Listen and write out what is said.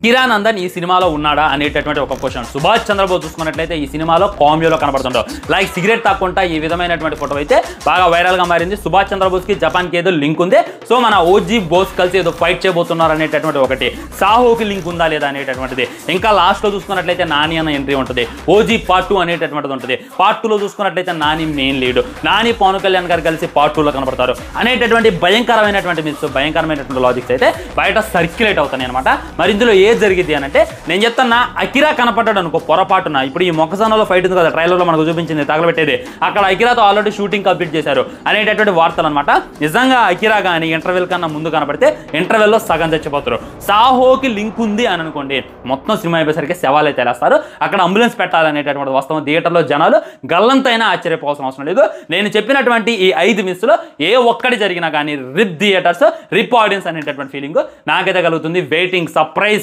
కిరానందన్ ఈ సినిమాలో ఉన్నాడా అనేటటువంటి ఒక క్వశ్చన్. సుభాష్ చంద్రబోస్ చూసుకున్నట్లయితే ఈ సినిమాలో కామియోలో కనబడుతుంటాడు. లైక్ సిగరెట్ తాక్కుంటా ఈ విధమైనటువంటి ఫోటో అయితే బాగా వైరల్గా మారింది. సుభాష్ చంద్రబోస్కి జపాన్కి ఏదో లింక్ ఉంది. సో మన ఓజీ బోస్ కలిసి ఏదో ఫైట్ చేయబోతున్నారు అనేటటువంటి ఒకటి. సాహోకి లింక్ ఉందా లేదా అనేటటువంటిది. ఇంకా లాస్ట్లో చూసుకున్నట్లయితే నాని అన్న ఎంట్రీ ఉంటుంది. ఓజీ పార్ట్ 2 అనేటటువంటిది ఉంటుంది. పార్ట్ 2లో చూసుకున్నట్లయితే నాని మెయిన్ లీడ్. నాని పవన్ కళ్యాణ్ గారు కలిసి పార్ట్ 2లో కనబడతారు అనేటటువంటి భయంకరమైనటువంటి మిత్స్, భయంకరమైనటువంటి లాజిక్స్ అయితే బయట సర్క్యులేట్ అవుతాయి అనమాట. మరి ఇందులో జరిగింది అని అంటే నేను చెప్తున్నా, అకిరా కనపడ్డాడు అనుకో పొరపాటున. ఇప్పుడు ఈ మొక్కజొన్నలో ఫైట్ ఉంది కదా, ట్రైలర్లో మనకు చూపించింది తగలబెట్టేది, అక్కడ అకిరాతో ఆల్రెడీ షూటింగ్ కంప్లీట్ చేశారు అనేటటువంటి వార్తలు అనమాట. నిజంగా అకిరా కానీ ఇంటర్వెల్ కన్నా ముందు కనపడితే ఇంటర్వెల్లో సగం చచ్చిపోతారు. సాహోకి లింక్ ఉంది అని అనుకోండి, మొత్తం సినిమా అయిపోయేసరికి శవాలు అయితే వేస్తారు. అక్కడ అంబులెన్స్ పెట్టాలనేటటువంటి వాస్తవం. థియేటర్లో జనాలు గల్లంతైనా ఆశ్చర్యపోవాల్సిన అవసరం లేదు. నేను చెప్పినటువంటి ఈ 5 మిస్సులో ఏ ఒక్కటి జరిగినా కానీ రిప్ థియేటర్స్, రిప్ ఆడియన్స్ అనేటటువంటి ఫీలింగ్ నాకైతే కలుగుతుంది. Waiting surprise